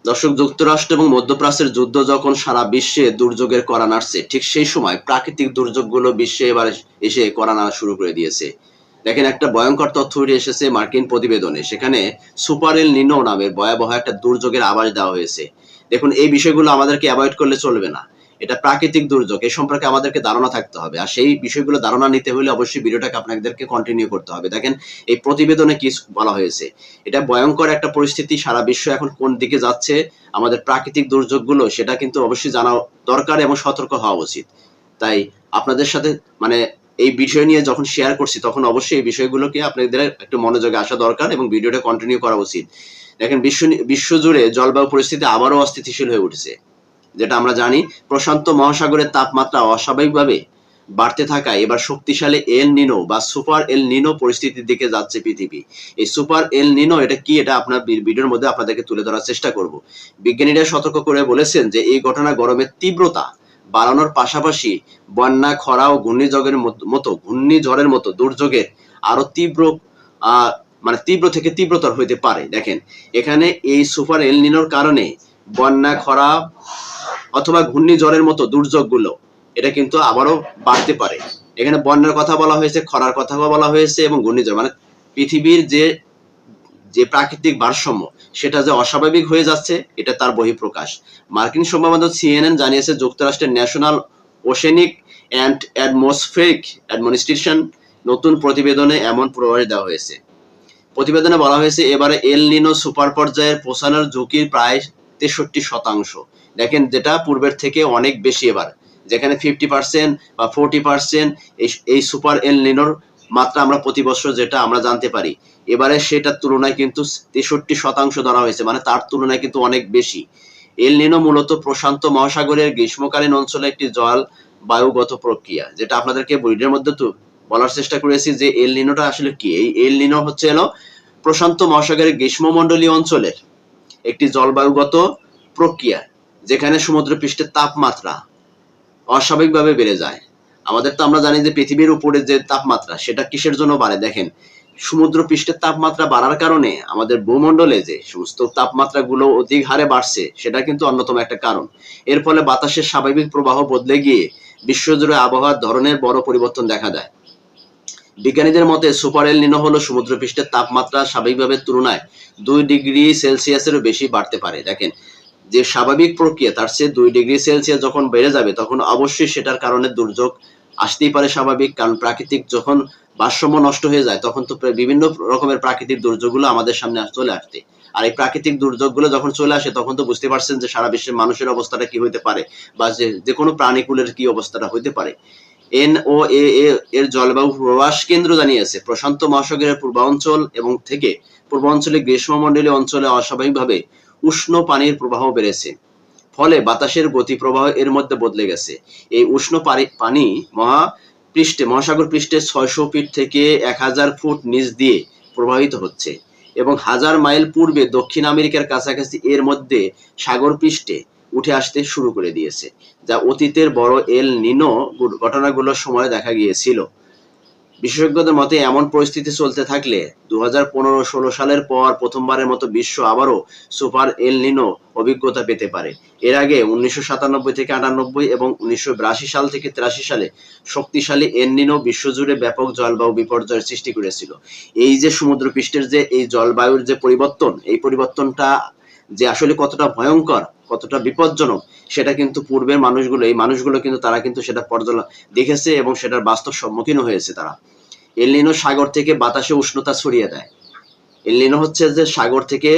দর্শক, যুক্তরাষ্ট্র এবং মধ্যপ্রাচ্যের যুদ্ধ যখন সারা বিশ্বে দুর্যোগের কড়া নাড়ছে, ঠিক সেই সময় প্রাকৃতিক দুর্যোগগুলো বিশ্বে এবার এসে কড়া নাড়া শুরু করে দিয়েছে। দেখেন, একটা ভয়ঙ্কর তথ্য উঠে এসেছে মার্কিন প্রতিবেদনে। সেখানে সুপার এল নিনো নামের ভয়াবহ একটা দুর্যোগের আভাস দেওয়া হয়েছে। দেখুন, এই বিষয়গুলো আমাদেরকে অ্যাভয়েড করলে চলবে না। এটা প্রাকৃতিক দুর্যোগ, এ সম্পর্কে আমাদেরকে ধারণা থাকতে হবে। আর সেই বিষয়গুলো ধারণা নিতে হলে অবশ্যই ভিডিওটাকে আপনাদেরকে কন্টিনিউ করতে হবে। দেখেন, এই প্রতিবেদনে কি বলা হয়েছে। এটা ভয়ঙ্কর একটা পরিস্থিতি, সারা বিশ্ব এখন কোন দিকে যাচ্ছে, আমাদের প্রাকৃতিক দুর্যোগগুলো সেটা কিন্তু অবশ্যই জানা দরকার এবং সতর্ক হওয়া উচিত। তাই আপনাদের সাথে মানে এই বিষয় নিয়ে যখন শেয়ার করছি, তখন অবশ্যই এই বিষয়গুলোকে আপনাদের একটু মনোযোগে আসা দরকার এবং ভিডিওটা কন্টিনিউ করা উচিত। দেখেন, বিশ্বজুড়ে জলবায়ু পরিস্থিতি আবারও অস্থিতিশীল হয়ে উঠেছে। যেটা আমরা জানি, প্রশান্ত মহাসাগরের তাপমাত্রা অস্বাভাবিকভাবে বাড়তে থাকায় এবার শক্তিশালী এল নিনো বা সুপার এল নিনো পরিস্থিতির দিকে যাচ্ছে পৃথিবী। এই সুপার এল নিনো এটা কি, এটা আপনার ভিডিওর মধ্যে আপনাদেরকে তুলে ধরার চেষ্টা করব। বিজ্ঞানীরা সতর্ক করে বলেছেন যে এই ঘটনা গরমের তীব্রতা বাড়ানোর পাশাপাশি বন্যা, খরা ও ঘূর্ণিঝড়ের মতো দুর্যোগের আরো তীব্র থেকে তীব্রতর হইতে পারে। দেখেন, এখানে এই সুপার এল নিনোর কারণে বন্যা, খরা অথবা ঘূর্ণিঝড়ের মতো দুর্যোগগুলো এটা কিন্তু আবারও বাড়তে পারে। এখানে বন্যার কথা বলা হয়েছে, খরার কথা বলা হয়েছে এবং ঘূর্ণিঝড়, মানে পৃথিবীর যে যে প্রাকৃতিক ভারসাম্য সেটা যে অস্বাভাবিক হয়ে যাচ্ছে, এটা তার বহিঃপ্রকাশ। মার্কিন সংবাদ মাধ্যম সিএনএন জানিয়েছে, যুক্তরাষ্ট্রের national oceanic and atmospheric administration নতুন প্রতিবেদনে এমন পূর্বাভাস দেওয়া হয়েছে। প্রতিবেদনে বলা হয়েছে, এবারে এল নিনো সুপার পর্যায়ের পৌঁছানোর ঝুঁকি প্রায় 63%। দেখেন, যেটা পূর্বের থেকে অনেক বেশি। এবার যেখানে 50% বা 40% এই সুপার এল নিনোর মাত্রা আমরা প্রতি বছর যেটা আমরা জানতে পারি, এবারে সেটার তুলনায় কিন্তু 63% ধরা হয়েছে, মানে তার তুলনায় কিন্তু অনেক বেশি। এল নিনো মূলত প্রশান্ত মহাসাগরের গ্রীষ্মকালীন অঞ্চলে একটি জলবায়ুগত প্রক্রিয়া, যেটা আপনাদেরকে ভিডিওর মধ্যে তো বলার চেষ্টা করেছি যে এল নিনোটা আসলে কি। এই এল নিনো হচ্ছে প্রশান্ত মহাসাগরের গ্রীষ্মমণ্ডলীয় অঞ্চলের একটি জলবায়ুগত প্রক্রিয়া, যেখানে সমুদ্রপৃষ্ঠের তাপমাত্রা অস্বাভাবিকভাবে বেড়ে যায়। আমাদের তো আমরা জানি যে পৃথিবীর উপরে যে তাপমাত্রা সেটা কিসের জন্য বাড়ে। দেখেন, সমুদ্র পৃষ্ঠের তাপমাত্রা বাড়ার কারণে আমাদের ভূমণ্ডলে যে সমস্ত তাপমাত্রাগুলো অধিক হারে বাড়ছে, সেটা কিন্তু অন্যতম একটা কারণ। এর ফলে বাতাসের স্বাভাবিক প্রবাহ বদলে গিয়ে বিশ্বজুড়ে আবহাওয়ার ধরনের বড় পরিবর্তন দেখা দেয়। বিজ্ঞানীদের মতে, সুপার এল নিনো হলো সমুদ্রপৃষ্ঠের তাপমাত্রা স্বাভাবিকভাবে তুলনায় 2 ডিগ্রি সেলসিয়াসেরও বেশি বাড়তে পারে। দেখেন, যে স্বাভাবিক প্রক্রিয়া তার চেয়ে 2 ডিগ্রি সেলসিয়াস যখন বেড়ে যাবে, তখন অবশ্যই সেটার কারণে দুর্যোগ আসতেই পারে। স্বাভাবিক, কারণ প্রাকৃতিক যখন ভারসাম্য নষ্ট হয়ে যায়, তখন তো বিভিন্ন রকমের প্রাকৃতিক দুর্যোগগুলো আমাদের সামনে চলে আসতে। আর এই প্রাকৃতিক দুর্যোগগুলো যখন চলে আসে, তখন তো বুঝতে পারছেন যে সারা বিশ্বের মানুষের অবস্থাটা কি হইতে পারে, বা যে কোনো প্রাণীকুলের কি অবস্থাটা হইতে পারে। এনওএএ এর জলবায়ু পূর্বাভাস কেন্দ্র জানিয়েছে, প্রশান্ত মহাসাগরের পূর্বাঞ্চলে গ্রীষ্মমণ্ডলীয় অঞ্চলে অস্বাভাবিকভাবে উষ্ণ পানির প্রবাহ বেড়েছে। ফলে বাতাসের গতি প্রবাহ এর মধ্যে বদলে গেছে। এই উষ্ণ পানি মহাসাগর পৃষ্ঠে 600 ফিট থেকে 1000 ফুট নিচ দিয়ে প্রবাহিত হচ্ছে এবং 1000 মাইল পূর্বে দক্ষিণ আমেরিকার কাছাকাছি এর মধ্যে সাগর পৃষ্ঠে উঠে আসতে শুরু করে দিয়েছে, যা অতীতের বড় এল নিনো ঘটনাগুলোর সময় দেখা গিয়েছিল। বিশেষজ্ঞদের মতে, এমন পরিস্থিতি চলতে থাকলে 2015-16 সালের পর প্রথমবারের মতো বিশ্ব আবারও সুপার এল নিনো অভিজ্ঞতা পেতে পারে। এর আগে 1997-98 এবং 1982 সাল থেকে 83 সালে শক্তিশালী এল নিনো বিশ্বজুড়ে ব্যাপক জলবায়ু বিপর্যয়ের সৃষ্টি করেছিল। এই যে সমুদ্রপৃষ্ঠের যে এই জলবায়ুর যে পরিবর্তন, এই পরিবর্তনটা যে আসলে কতটা ভয়ঙ্কর, কতটা বিপজ্জনক, সেটা কিন্তু পূর্বের মানুষগুলো কিন্তু তারা কিন্তু সেটা দেখেছে এবং সেটার বাস্তব সম্মুখীন হয়েছে তারা। এল নিনো সাগর থেকে বাতাসে উষ্ণতা ছড়িয়ে দেয়। এল নিনো হচ্ছে যে সাগর থেকে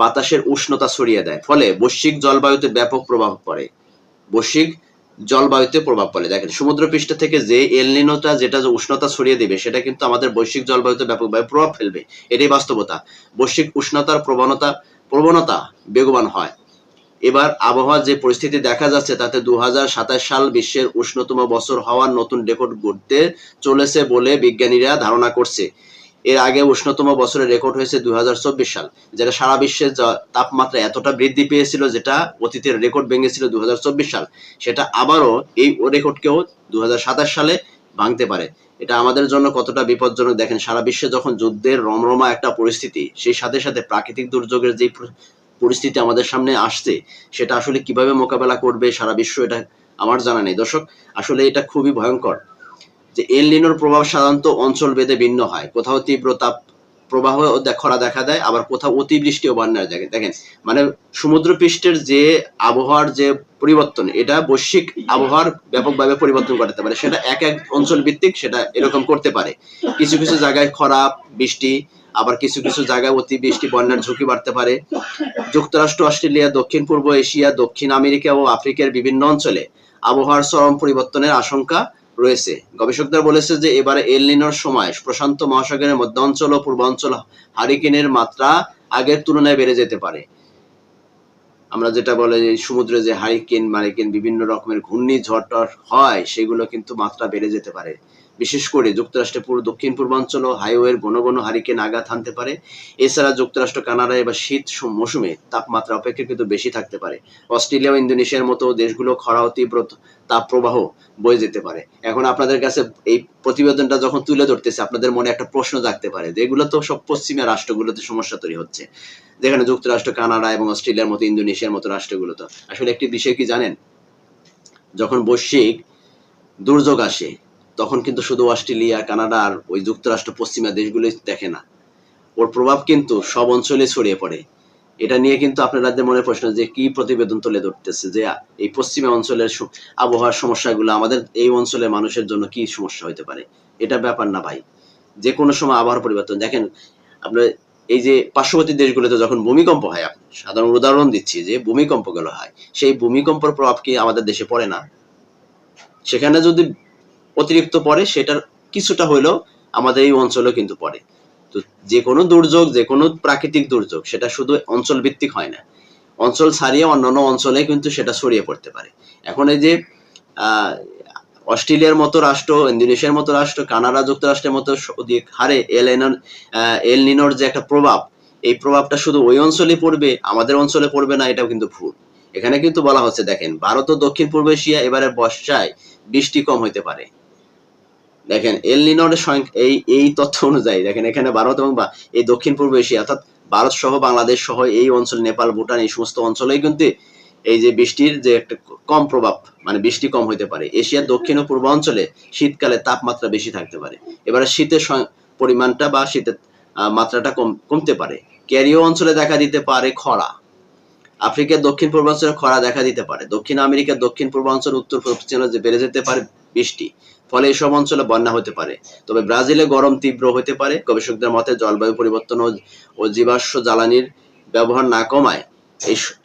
বাতাসের উষ্ণতা ছড়িয়ে দেয়, ফলে বৈশ্বিক জলবায়ুতে ব্যাপক প্রভাব পড়ে। দেখেন, সমুদ্রপৃষ্ঠ থেকে যে এল নিনোটা যেটা উষ্ণতা ছড়িয়ে দেবে, সেটা কিন্তু আমাদের বৈশ্বিক জলবায়ুতে ব্যাপকভাবে প্রভাব ফেলবে। এটাই বাস্তবতা। বৈশ্বিক উষ্ণতার প্রবণতা বেগবান হয়। এবার আবহাওয়ার যে পরিস্থিতি দেখা যাচ্ছে, তাতে 2027 সাল বিশ্বের উষ্ণতম বছর হওয়ার নতুন রেকর্ড গড়তে চলেছে বলে বিজ্ঞানীরা ধারণা করছে। এর আগে উষ্ণতম বছরের রেকর্ড হয়েছে 2024 সাল, যেটা সারা বিশ্বের তাপমাত্রা এতটা বৃদ্ধি পেয়েছিল, যেটা অতীতের রেকর্ড ভেঙেছিল 2024 সাল। সেটা আবারও এই রেকর্ডকেও 2027 সালে ভাঙতে পারে। এটা আমাদের জন্য কতটা বিপজ্জনক। দেখেন, সারা বিশ্বে যখন যুদ্ধের রমরমা একটা পরিস্থিতি, সেই সাথে সাথে প্রাকৃতিক দুর্যোগের যে পরিস্থিতি আমাদের সামনে আসছে, সেটা আসলে কিভাবে মোকাবেলা করবে সারা বিশ্ব, এটা আমার জানা নেই। দর্শক, আসলে এটা খুবই ভয়ঙ্কর যে এল নিনোর প্রভাব সাধারণত অঞ্চল ভেদে ভিন্ন হয়। কোথাও তীব্র তাপ প্রবাহ খরা দেখা দেয়, আবার কোথাও অতিবৃষ্টি ও বন্যার জায়গায়। দেখেন, মানে সমুদ্র পৃষ্ঠের যে আবহাওয়ার যে পরিবর্তন, এটা বৈশ্বিক আবহাওয়ার ব্যাপকভাবে পরিবর্তন ঘটাতে পারে। সেটা এক এক অঞ্চল ভিত্তিক সেটা এরকম করতে পারে। কিছু কিছু জায়গায় খরা বৃষ্টি, আবার কিছু কিছু জায়গায় অতিবৃষ্টি বন্যার ঝুঁকি বাড়তে পারে। যুক্তরাষ্ট্র, অস্ট্রেলিয়া, দক্ষিণ পূর্ব এশিয়া, দক্ষিণ আমেরিকা ও আফ্রিকার বিভিন্ন অঞ্চলে আবহাওয়ার চরম পরিবর্তনের আশঙ্কা রয়েছে। গবেষকরা বলেছে যে এবারে এল নিনোর সময় প্রশান্ত মহাসাগরের মধ্য অঞ্চল ও পূর্বাঞ্চল হারিকেনের মাত্রা আগের তুলনায় বেড়ে যেতে পারে। আমরা যেটা বলে যে সমুদ্রে যে হারিকেন মারিকেন বিভিন্ন রকমের ঘূর্ণিঝড় হয়, সেগুলো কিন্তু মাত্রা বেড়ে যেতে পারে। বিশেষ করে যুক্তরাষ্ট্রের দক্ষিণ পূর্বাঞ্চল ও হাইওয়ের ঘন ঘন হারিকেন আঘাত হানতে পারে। এছাড়া যুক্তরাষ্ট্র, কানাডা এবার শীত মৌসুমে তাপমাত্রা অপেক্ষাকৃত বেশি থাকতে পারে। অস্ট্রেলিয়া ও ইন্দোনেশিয়ার মতো দেশগুলো খরা ও তীব্র তাপ প্রবাহ বয়ে যেতে পারে। এখন আপনাদের কাছে এই প্রতিবেদনটা যখন তুলে ধরতেছে, আপনাদের মনে একটা প্রশ্ন জাগতে পারে যে এগুলো তো সব পশ্চিমা রাষ্ট্রগুলোতে সমস্যা তৈরি হচ্ছে, যেখানে যুক্তরাষ্ট্র, কানাডা এবং অস্ট্রেলিয়ার মতো, ইন্দোনেশিয়ার মতো রাষ্ট্রগুলো। তো আসলে একটি বিষয় কি জানেন, যখন বৈশ্বিক দুর্যোগ আসে তখন কিন্তু শুধু অস্ট্রেলিয়া, কানাডা আর ওই যুক্তরাষ্ট্র পশ্চিমা দেশগুলো দেখে না, ওর প্রভাব কিন্তু সব অঞ্চলে ছড়িয়ে পড়ে। এটা নিয়ে কিন্তু আপনাদের মনে প্রশ্ন যে কি প্রতিবেদন তুলে ধরতেছে যে এই পশ্চিমা অঞ্চলের আবহাওয়ার সমস্যাগুলো আমাদের এই অঞ্চলের মানুষের জন্য কি সমস্যা হতে পারে। এটা ব্যাপার না ভাই, যে কোনো সময় আবহাওয়ার পরিবর্তন। দেখেন, আপনার এই যে পার্শ্ববর্তী দেশগুলোতে যখন ভূমিকম্প হয়, সাধারণ উদাহরণ দিচ্ছি, যে ভূমিকম্পগুলো হয়, সেই ভূমিকম্পের প্রভাব কি আমাদের দেশে পড়ে না? সেখানে যদি অতিরিক্ত পড়ে, সেটার কিছুটা হইলেও আমাদের এই অঞ্চলেও কিন্তু পড়ে। তো যে কোনো দুর্যোগ, যে কোনো প্রাকৃতিক দুর্যোগ, সেটা শুধু অঞ্চল ভিত্তিক হয় না, অঞ্চল ছাড়িয়ে অন্যান্য অঞ্চলে কিন্তু সেটা ছড়িয়ে পড়তে পারে। এখন এই যে অস্ট্রেলিয়ার মতো রাষ্ট্র, ইন্দোনেশিয়ার মতো রাষ্ট্র, কানাডা, যুক্তরাষ্ট্রের মতো অধিক হারে এল নিনোর যে একটা প্রভাব, এই প্রভাবটা শুধু ওই অঞ্চলে পড়বে, আমাদের অঞ্চলে পড়বে না, এটাও কিন্তু ভুল। এখানে কিন্তু বলা হচ্ছে, দেখেন, ভারত ও দক্ষিণ পূর্ব এশিয়া এবারে বর্ষায় বৃষ্টি কম হইতে পারে। দেখেন, এল নিনোর এই তথ্য অনুযায়ী দেখেন, এখানে ভারত এবং এই দক্ষিণ পূর্ব এশিয়া অর্থাৎ ভারত সহ বাংলাদেশ সহ এই অঞ্চল, নেপাল, ভুটান, এই সমস্ত অঞ্চলেই কিন্তু এই যে বৃষ্টির যে একটা কম প্রভাব, মানে বৃষ্টি কম হইতে পারে। এশিয়ার দক্ষিণ ও পূর্ব অঞ্চলে শীতকালে তাপমাত্রা বেশি থাকতে পারে। এবারে শীতের পরিমাণটা বা শীতের মাত্রাটা কমতে পারে। ক্যারিও অঞ্চলে দেখা দিতে পারে খরা। আফ্রিকার দক্ষিণ পূর্বাঞ্চলে খরা দেখা দিতে পারে। দক্ষিণ আমেরিকার দক্ষিণ পূর্বাঞ্চল, উত্তর পশ্চিমাঞ্চলে বেড়ে যেতে পারে বৃষ্টি, ফলে এসব অঞ্চলে বন্যা হতে পারে। তবে ব্রাজিলে গরম তীব্র হতে পারে। গবেষকদের মতে জলবায়ু পরিবর্তন ও জীবাশ্ম জ্বালানির ব্যবহার না কমায়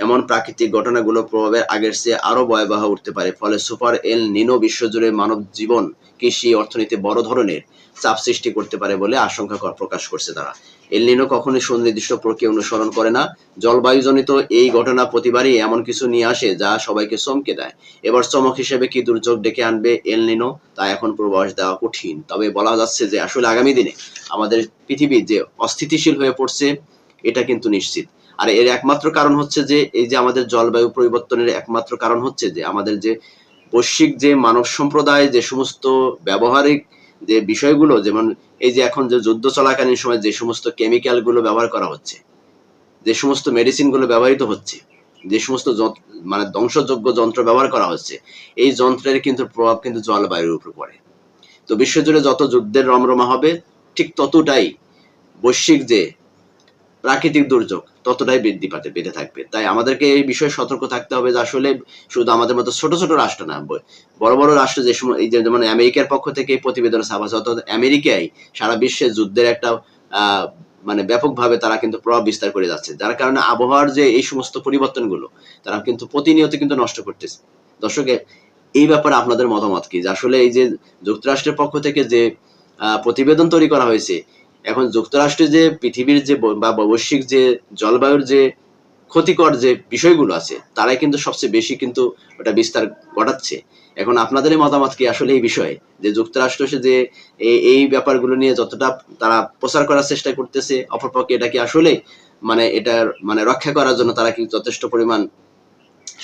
এমন প্রাকৃতিক ঘটনাগুলো প্রভাবের আগের চেয়ে আরো ভয়াবহ উঠতে পারে। ফলে সুপার এল নিনো বিশ্বজুড়ে মানব জীবন, কৃষি, অর্থনীতি বড় ধরনের চাপ সৃষ্টি করতে পারে বলে আশঙ্কা প্রকাশ করছে তারা। এল নিনো কখনোই সুনির্দিষ্ট প্রক্রিয়া অনুসরণ করে না। জলবায়ুজনিত এই ঘটনা প্রতিবারই এমন কিছু নিয়ে আসে যা সবাইকে চমকে দেয়। এবার চমক হিসেবে কি দুর্যোগ ডেকে আনবে এল নিনো, তা এখন পূর্বাভাস দেওয়া কঠিন। তবে বলা যাচ্ছে যে আসলে আগামী দিনে আমাদের পৃথিবী যে অস্থিতিশীল হয়ে পড়ছে, এটা কিন্তু নিশ্চিত। আর এর একমাত্র কারণ হচ্ছে যে এই যে আমাদের জলবায়ু পরিবর্তনের একমাত্র কারণ হচ্ছে যে আমাদের যে বৈশ্বিক যে মানব সম্প্রদায় যে সমস্ত ব্যবহারিক যে বিষয়গুলো, যেমন এই যে এখন যে যুদ্ধ চলাকালীন সময় যে সমস্ত কেমিক্যাল গুলো ব্যবহার করা হচ্ছে, যে সমস্ত মেডিসিন গুলো ব্যবহৃত হচ্ছে, যে সমস্ত মানে ধ্বংসযোগ্য যন্ত্র ব্যবহার করা হচ্ছে, এই যন্ত্রের কিন্তু প্রভাব কিন্তু জলবায়ুর উপর পড়ে। তো বিশ্বজুড়ে যত যুদ্ধের রমরমা হবে, ঠিক ততটাই বৈশ্বিক যে প্রাকৃতিক দুর্যোগ ততটাই বেড়ে থাকবে। তাই আমাদেরকে এই বিষয়ে সতর্ক থাকতে হবে যে আসলে শুধু আমাদের মতো ছোট ছোট রাষ্ট্র না, বড় বড় রাষ্ট্র, যে সময় এই যে যেমন আমেরিকার পক্ষ থেকে এই প্রতিবেদন ছাপা, অর্থাৎ আমেরিকায় সারা বিশ্বে যুদ্ধের একটা মানে ব্যাপকভাবে তারা কিন্তু প্রভাব বিস্তার করে যাচ্ছে, যার কারণে আবহাওয়ার যে এই সমস্ত পরিবর্তনগুলো তারা কিন্তু প্রতিনিয়ত কিন্তু নষ্ট করতেছে। দর্শক, এই ব্যাপারে আপনাদের মতামত কি, যে আসলে এই যে যুক্তরাষ্ট্রের পক্ষ থেকে যে প্রতিবেদন তৈরি করা হয়েছে, এখন যুক্তরাষ্ট্রে যে পৃথিবীর যে বা বৈশ্বিক যে জলবায়ুর যে ক্ষতিকর যে বিষয়গুলো আছে, তারাই কিন্তু সবচেয়ে বেশি কিন্তু ওটা বিস্তার ঘটাচ্ছে। এখন আপনাদের মতামত কি আসলে এই বিষয়ে, যে যুক্তরাষ্ট্র যে এই ব্যাপারগুলো নিয়ে যতটা তারা প্রচার করার চেষ্টা করতেছে, অপরপক্ষে এটা কি আসলে মানে এটার মানে রক্ষা করার জন্য তারা কি যথেষ্ট পরিমাণ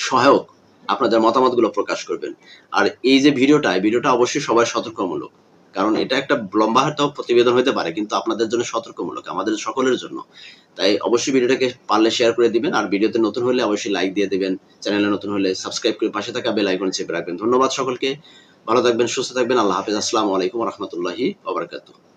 সহায়ক? আপনাদের মতামতগুলো প্রকাশ করবেন। আর এই যে ভিডিওটা অবশ্যই সবাই সতর্কমূলক। কারণ এটা একটা লম্বা হয়তো প্রতিবেদন হতে পারে, কিন্তু আপনাদের জন্য সতর্কমূলক, আমাদের সকলের জন্য। তাই অবশ্যই ভিডিওটাকে পারলে শেয়ার করে দিবেন, আর ভিডিওতে নতুন হলে অবশ্যই লাইক দিয়ে দিবেন, চ্যানেলে নতুন হলে সাবস্ক্রাইব করে পাশে থাকা বেল আইকন চেপে রাখবেন। ধন্যবাদ সকলকে, ভালো থাকবেন, সুস্থ থাকবেন। আল্লাহ হাফেজ। আসসালামু আলাইকুম ওয়া রাহমাতুল্লাহি ওয়া বারাকাতুহু।